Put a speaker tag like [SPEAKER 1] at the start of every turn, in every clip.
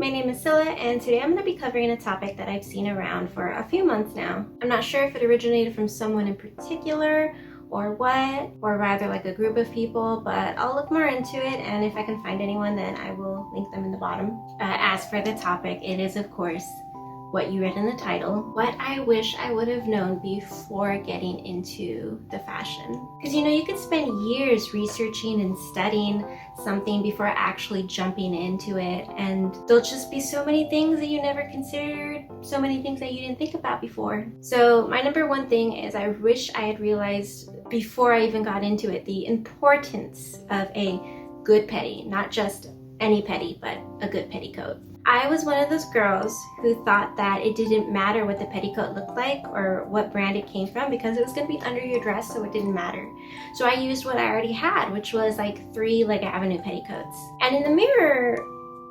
[SPEAKER 1] my name is Scylla, and today I'm going to be covering a topic that I've seen around for a few months now. I'm not sure if it originated from someone in particular or what, or rather like a group of people, but I'll look more into it, and if I can find anyone, then I will link them in the bottom. As for the topic, it is of course what you read in the title, what I wish I would have known before getting into the fashion. Because you could spend years researching and studying something before actually jumping into it, and there'll just be so many things that you never considered, so many things that you didn't think about before. So my number one thing is I wish I had realized before I even got into it the importance of a good petty, not just any petty, but a good petticoat. I was one of those girls who thought that it didn't matter what the petticoat looked like or what brand it came from because it was going to be under your dress, so it didn't matter. So I used what I already had, which was like 3 Leg Avenue petticoats. And in the mirror,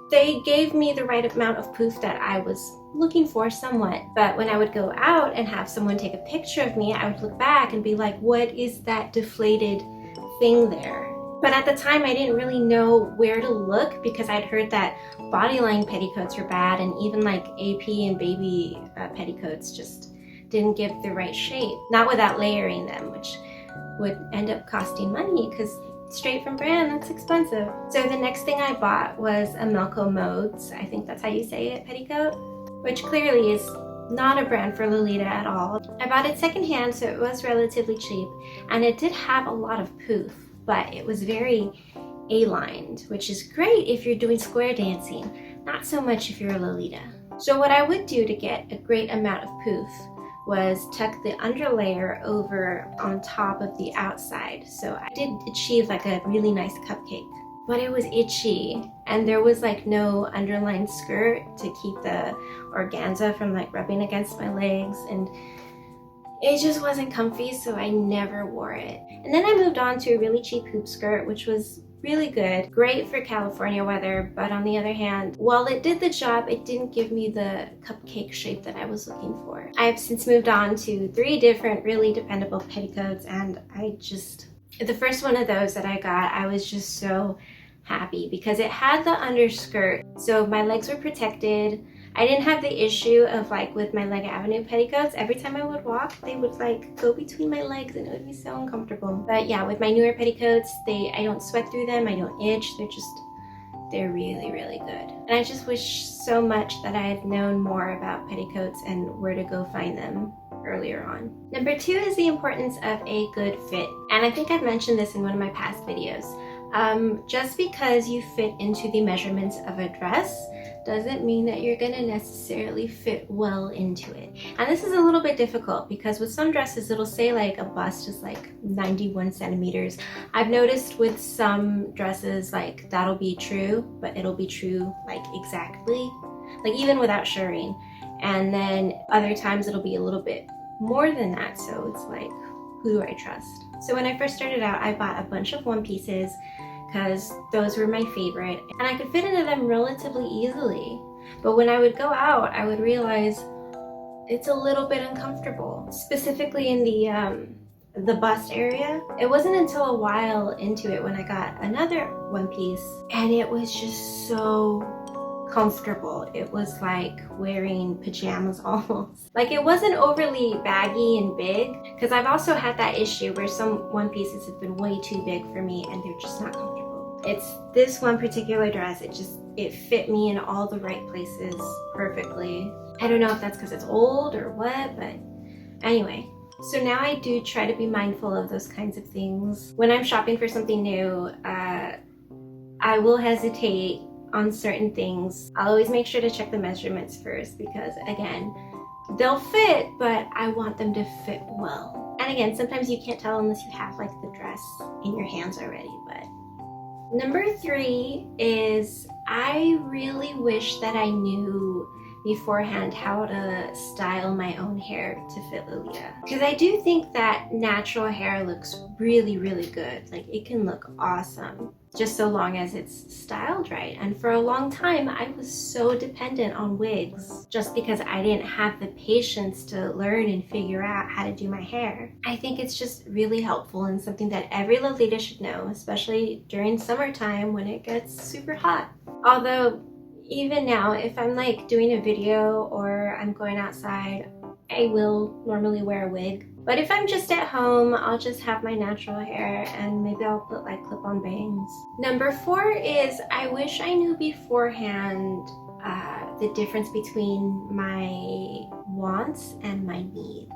[SPEAKER 1] they gave me the right amount of poof that I was looking for somewhat. But when I would go out and have someone take a picture of me, I would look back and be like, what is that deflated thing there? But at the time, I didn't really know where to look because I'd heard that Bodyline petticoats were bad, and even like AP and baby petticoats just didn't give the right shape. Not without layering them, which would end up costing money because straight from brand, that's expensive. So the next thing I bought was a Melco Modes, I think that's how you say it, petticoat, which clearly is not a brand for Lolita at all. I bought it secondhand, so it was relatively cheap, and it did have a lot of poof, but it was very A-lined, which is great if you're doing square dancing, not so much if you're a Lolita. So what I would do to get a great amount of poof was tuck the underlayer over on top of the outside. So I did achieve like a really nice cupcake, but it was itchy, and there was like no underlined skirt to keep the organza from like rubbing against my legs, and it just wasn't comfy, so I never wore it. And then I moved on to a really cheap hoop skirt, which was really good, great for California weather, but on the other hand, while it did the job, it didn't give me the cupcake shape that I was looking for. I've since moved on to 3 different really dependable petticoats, and the first one of those that I got, I was just so happy because it had the underskirt, so my legs were protected. I didn't have the issue of like with my Leg Avenue petticoats, every time I would walk, they would like go between my legs and it would be so uncomfortable. But yeah, with my newer petticoats, I don't sweat through them, I don't itch, they're really, really good. And I just wish so much that I had known more about petticoats and where to go find them earlier on. Number 2 is the importance of a good fit. And I think I've mentioned this in one of my past videos. Just because you fit into the measurements of a dress doesn't mean that you're gonna necessarily fit well into it. And this is a little bit difficult because with some dresses it'll say like a bust is like 91 centimeters. I've noticed with some dresses like that'll be true, but it'll be true like exactly, like even without shirring. And then other times it'll be a little bit more than that, so it's like, who do I trust? So when I first started out, I bought a bunch of one pieces because those were my favorite, and I could fit into them relatively easily. But when I would go out, I would realize it's a little bit uncomfortable, specifically in the bust area. It wasn't until a while into it when I got another one piece, and it was just so comfortable. It was like wearing pajamas almost. Like it wasn't overly baggy and big, because I've also had that issue where some one pieces have been way too big for me and they're just not comfortable. It's this one particular dress, it fit me in all the right places perfectly. I don't know if that's because it's old or what, but anyway. So now I do try to be mindful of those kinds of things. When I'm shopping for something new, I will hesitate on certain things. I'll always make sure to check the measurements first because again, they'll fit, but I want them to fit well. And again, sometimes you can't tell unless you have like the dress in your hands already. But number 3 is I really wish that I knew beforehand how to style my own hair to fit Lolita. Because I do think that natural hair looks really, really good. Like it can look awesome, just so long as it's styled right. And for a long time, I was so dependent on wigs just because I didn't have the patience to learn and figure out how to do my hair. I think it's just really helpful and something that every Lolita should know, especially during summertime when it gets super hot. Although even now, if I'm like doing a video or I'm going outside, I will normally wear a wig. But if I'm just at home, I'll just have my natural hair and maybe I'll put like clip-on bangs. Number 4 is I wish I knew beforehand the difference between my wants and my needs.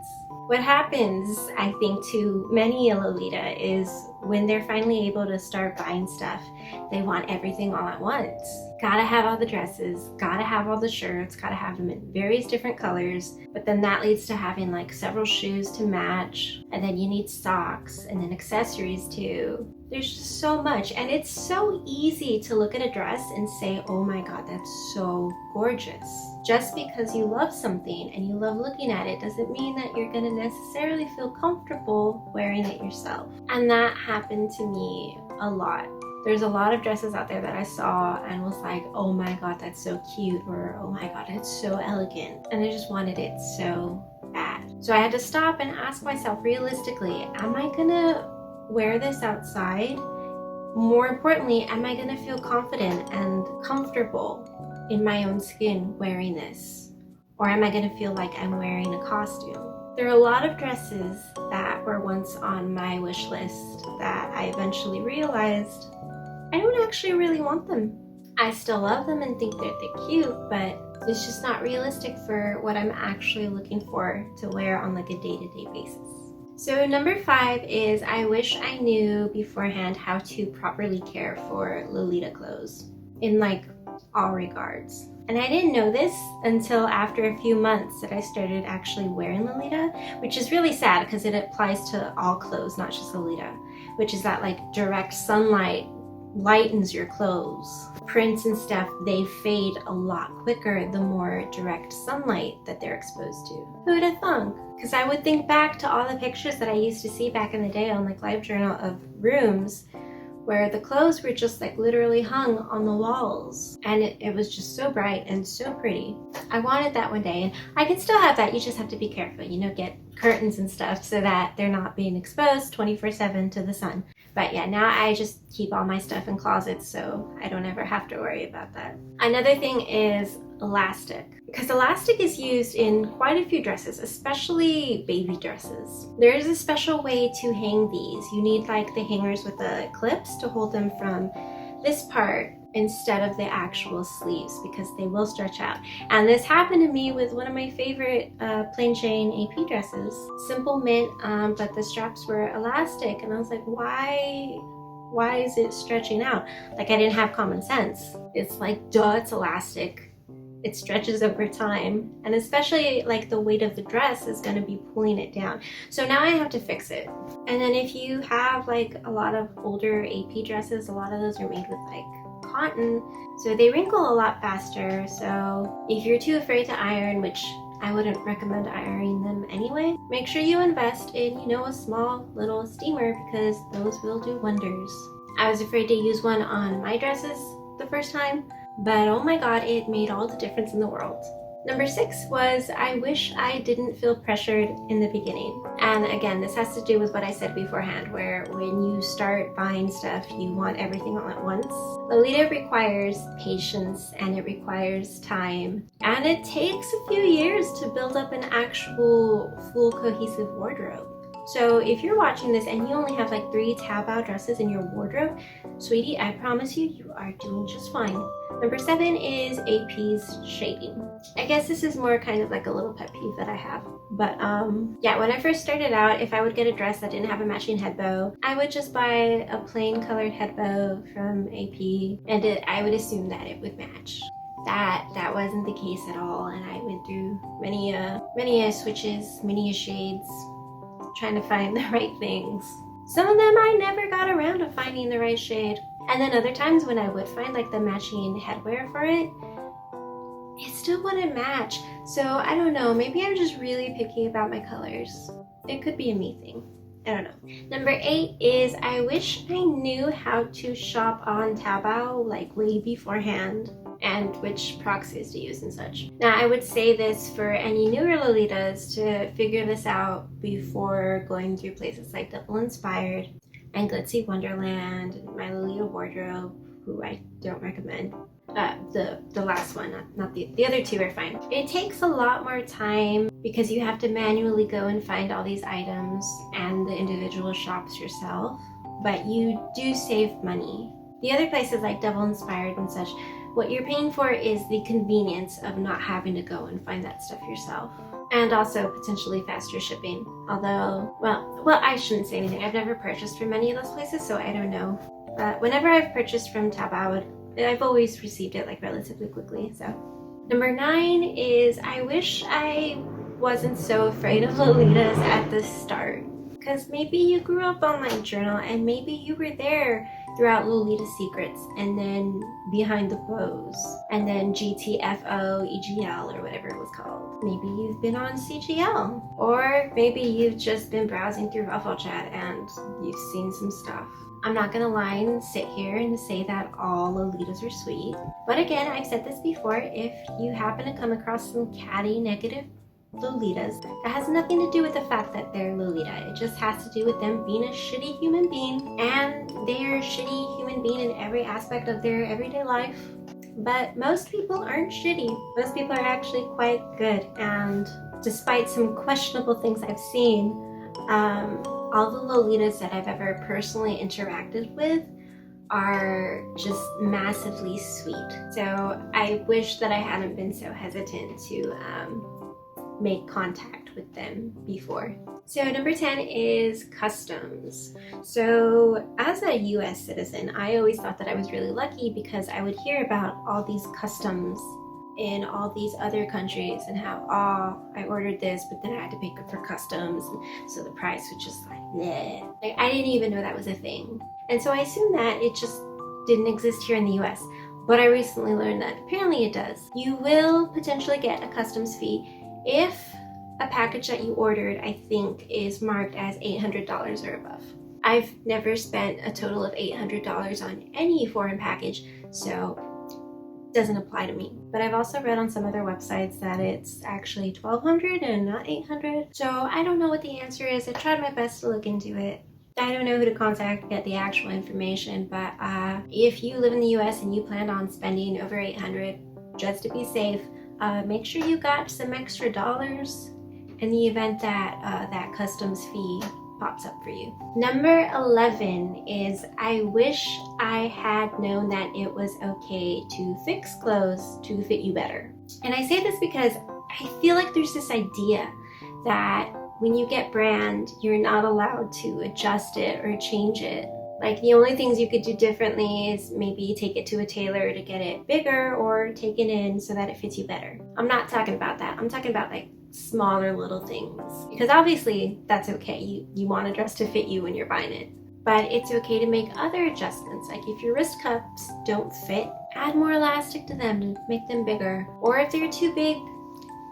[SPEAKER 1] What happens, I think, to many a Lolita is when they're finally able to start buying stuff, they want everything all at once. Gotta have all the dresses, gotta have all the shirts, gotta have them in various different colors, but then that leads to having like several shoes to match, and then you need socks, and then accessories too. There's just so much, and it's so easy to look at a dress and say, oh my god, that's so gorgeous. Just because you love something and you love looking at it doesn't mean that you're gonna necessarily feel comfortable wearing it yourself. And that happened to me a lot. There's a lot of dresses out there that I saw and was like, oh my god, that's so cute, or oh my god, it's so elegant. And I just wanted it so bad. So I had to stop and ask myself realistically, am I gonna wear this outside? More importantly, am I gonna feel confident and comfortable in my own skin wearing this? Or am I gonna feel like I'm wearing a costume? There are a lot of dresses that were once on my wish list that I eventually realized I don't actually really want them. I still love them and think they're cute, but it's just not realistic for what I'm actually looking for to wear on like a day-to-day basis. So number 5 is I wish I knew beforehand how to properly care for Lolita clothes in like all regards. And I didn't know this until after a few months that I started actually wearing Lolita, which is really sad because it applies to all clothes, not just Lolita, which is that like direct sunlight lightens your clothes. Prints and stuff, they fade a lot quicker the more direct sunlight that they're exposed to. Who'd have thunk? Because I would think back to all the pictures that I used to see back in the day on like LiveJournal of rooms where the clothes were just like literally hung on the walls, and it was just so bright and so pretty. I wanted that one day, and I can still have that. You just have to be careful, you know, get curtains and stuff so that they're not being exposed 24/7 to the sun. But yeah, now I just keep all my stuff in closets so I don't ever have to worry about that. Another thing is elastic, because elastic is used in quite a few dresses, especially baby dresses. There is a special way to hang these. You need like the hangers with the clips to hold them from this part instead of the actual sleeves, because they will stretch out. And this happened to me with one of my favorite plain chain AP dresses. Simple mint, but the straps were elastic, and I was like, why is it stretching out? Like, I didn't have common sense. It's like, duh, it's elastic. It stretches over time, and especially like the weight of the dress is going to be pulling it down. So now I have to fix it. And then if you have like a lot of older AP dresses, a lot of those are made with like cotton, so they wrinkle a lot faster. So if you're too afraid to iron, which I wouldn't recommend ironing them anyway, make sure you invest in, you know, a small little steamer, because those will do wonders. I was afraid to use one on my dresses the first time, but oh my god, it made all the difference in the world. Number 6 was I wish I didn't feel pressured in the beginning. And again, this has to do with what I said beforehand, where when you start buying stuff, you want everything all at once. Lolita requires patience, and it requires time, and it takes a few years to build up an actual full cohesive wardrobe. So if you're watching this and you only have like 3 Taobao dresses in your wardrobe, sweetie, I promise you, you are doing just fine. Number 7 is AP's shading. I guess this is more kind of like a little pet peeve that I have. But yeah, when I first started out, if I would get a dress that didn't have a matching head bow, I would just buy a plain colored head bow from AP, and I would assume that it would match. That wasn't the case at all, and I went through many switches, many shades, trying to find the right things. Some of them I never got around to finding the right shade. And then other times when I would find like the matching headwear for it, it still wouldn't match. So I don't know, maybe I'm just really picky about my colors. It could be a me thing. I don't know. Number 8 is I wish I knew how to shop on Taobao like way beforehand, and which proxies to use and such. Now I would say this for any newer Lolitas to figure this out before going through places like Double Inspired and Glitzy Wonderland and My Lolita Wardrobe, who I don't recommend. The last one, not the other two are fine. It takes a lot more time because you have to manually go and find all these items and the individual shops yourself, but you do save money. The other places like Devil Inspired and such, what you're paying for is the convenience of not having to go and find that stuff yourself. And also potentially faster shipping. Although, well, I shouldn't say anything. I've never purchased from any of those places, so I don't know. But whenever I've purchased from Taobao, I've always received it like relatively quickly, so. Number 9 is I wish I wasn't so afraid of Lolitas at the start. Because maybe you grew up on my journal and maybe you were there throughout Lolita Secrets and then Behind the Bows and then GTFO, EGL or whatever it was called. Maybe you've been on CGL, or maybe you've just been browsing through Ruffle Chat and you've seen some stuff. I'm not gonna lie and sit here and say that all Lolitas are sweet. But again, I've said this before, if you happen to come across some catty, negative Lolitas, that has nothing to do with the fact that they're Lolita. It just has to do with them being a shitty human being, and they're a shitty human being in every aspect of their everyday life. But most people aren't shitty. Most people are actually quite good, and despite some questionable things I've seen, all the Lolitas that I've ever personally interacted with are just massively sweet. So I wish that I hadn't been so hesitant to make contact with them before. So number 10 is customs. So as a US citizen, I always thought that I was really lucky because I would hear about all these customs in all these other countries and how, I ordered this, but then I had to pay for customs, and so the price was just like, nah. Like, I didn't even know that was a thing. And so I assumed that it just didn't exist here in the US. But I recently learned that apparently it does. You will potentially get a customs fee if a package that you ordered, I think, is marked as $800 or above. I've never spent a total of $800 on any foreign package, so doesn't apply to me. But I've also read on some other websites that it's actually $1,200 and not $800. So I don't know what the answer is. I tried my best to look into it. I don't know who to contact to get the actual information, but if you live in the US and you plan on spending over $800 just to be safe, make sure you got some extra dollars in the event that that customs fee pops up for you. Number 11 is I wish I had known that it was okay to fix clothes to fit you better. And I say this because I feel like there's this idea that when you get brand, you're not allowed to adjust it or change it. Like, the only things you could do differently is maybe take it to a tailor to get it bigger or take it in so that it fits you better. I'm not talking about that. I'm talking about like smaller little things, because obviously that's okay. You want a dress to fit you when you're buying it, but it's okay to make other adjustments. Like if your wrist cuffs don't fit, add more elastic to them to make them bigger, or if they're too big,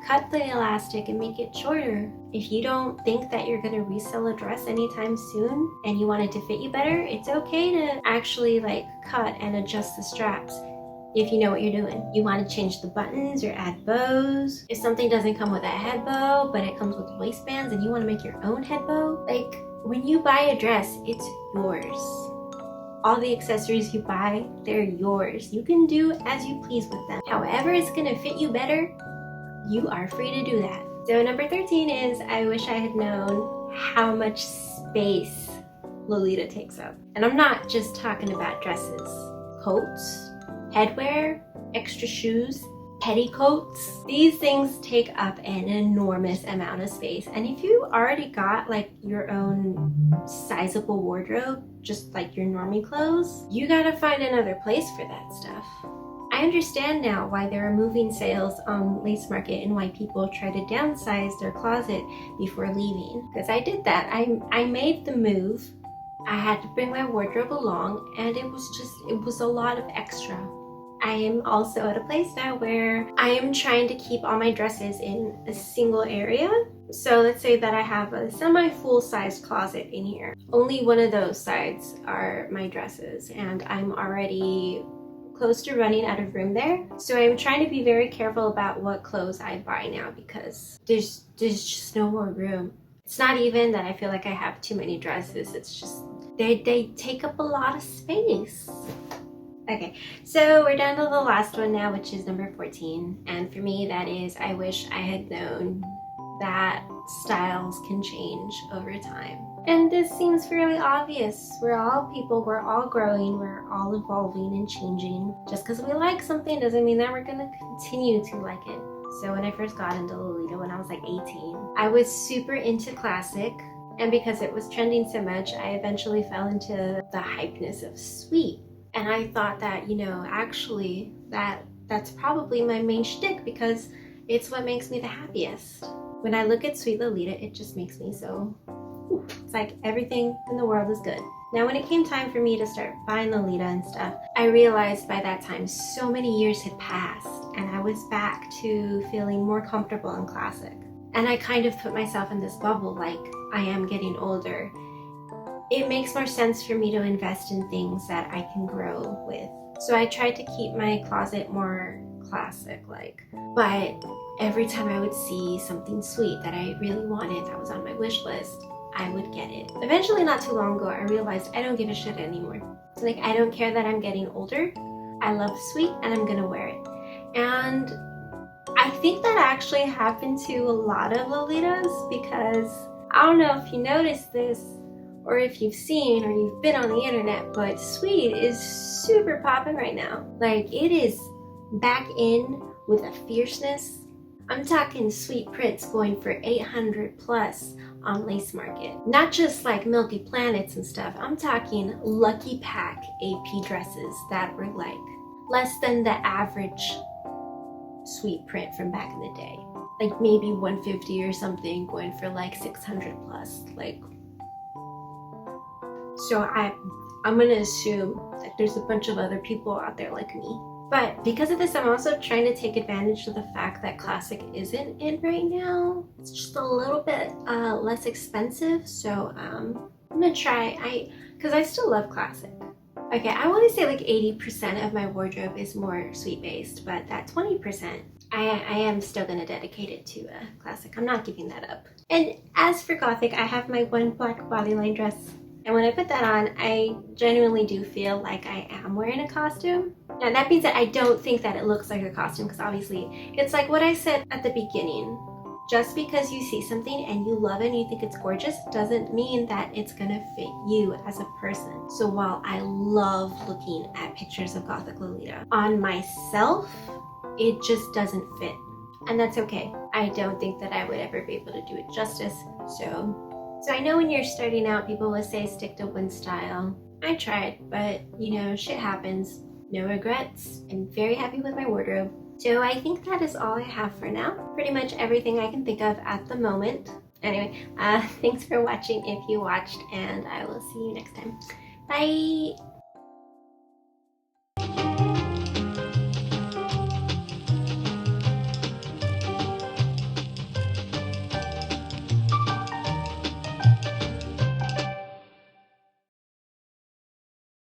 [SPEAKER 1] cut the elastic and make it shorter. If you don't think that you're going to resell a dress anytime soon and you want it to fit you better, it's okay to actually like cut and adjust the straps. If you know what you're doing, you want to change the buttons or add bows. If something doesn't come with a head bow, but it comes with waistbands and you want to make your own head bow, like when you buy a dress, it's yours. All the accessories you buy, they're yours. You can do as you please with them. However it's going to fit you better, you are free to do that. So number 13 is I wish I had known how much space Lolita takes up. And I'm not just talking about dresses, coats, headwear, extra shoes, petticoats. These things take up an enormous amount of space. And if you already got like your own sizable wardrobe, just like your normie clothes, you gotta find another place for that stuff. I understand now why there are moving sales on Lace Market and why people try to downsize their closet before leaving. Because I did that. I made the move. I had to bring my wardrobe along, and it was a lot of extra. I am also at a place now where I am trying to keep all my dresses in a single area. So let's say that I have a semi-full size closet in here. Only one of those sides are my dresses, and I'm already close to running out of room there. So I'm trying to be very careful about what clothes I buy now because there's just no more room. It's not even that I feel like I have too many dresses, it's just they take up a lot of space. Okay, so we're down to the last one now, which is number 14. And for me, that is, I wish I had known that styles can change over time. And this seems fairly obvious. We're all people, we're all growing, we're all evolving and changing. Just because we like something doesn't mean that we're gonna continue to like it. So when I first got into Lolita when I was like 18, I was super into classic. And because it was trending so much, I eventually fell into the hypeness of sweet. And I thought that, actually that's probably my main shtick because it's what makes me the happiest. When I look at sweet Lolita, it just makes me so, it's like everything in the world is good. Now, when it came time for me to start buying Lolita and stuff, I realized by that time so many years had passed and I was back to feeling more comfortable in classic. And I kind of put myself in this bubble like I am getting older. It makes more sense for me to invest in things that I can grow with. So I tried to keep my closet more classic-like. But every time I would see something sweet that I really wanted that was on my wish list, I would get it. Eventually, not too long ago, I realized I don't give a shit anymore. Like, I don't care that I'm getting older. I love sweet and I'm gonna wear it. And I think that actually happened to a lot of Lolitas because I don't know if you noticed this or if you've seen or you've been on the internet, but sweet is super popping right now. Like, it is back in with a fierceness. I'm talking sweet prints going for 800 plus on Lace Market. Not just like Milky Planets and stuff. I'm talking Lucky Pack AP dresses that were like less than the average sweet print from back in the day. Like maybe 150 or something going for like 600 plus. Like, so I'm gonna assume that there's a bunch of other people out there like me. But because of this, I'm also trying to take advantage of the fact that classic isn't in right now. It's just a little bit less expensive. So I'm gonna try, because I still love classic. Okay, I want to say like 80% of my wardrobe is more sweet based, but that 20%, I am still gonna dedicate it to classic. I'm not giving that up. And as for gothic, I have my one black Bodyline dress. And when I put that on, I genuinely do feel like I am wearing a costume. Now that being said, I don't think that it looks like a costume because obviously it's like what I said at the beginning. Just because you see something and you love it and you think it's gorgeous doesn't mean that it's gonna fit you as a person. So while I love looking at pictures of Gothic Lolita, on myself, it just doesn't fit. And that's okay. I don't think that I would ever be able to do it justice. So I know when you're starting out, people will say stick to one style. I tried, but shit happens. No regrets. I'm very happy with my wardrobe. So I think that is all I have for now. Pretty much everything I can think of at the moment. Anyway, thanks for watching if you watched, and I will see you next time. Bye!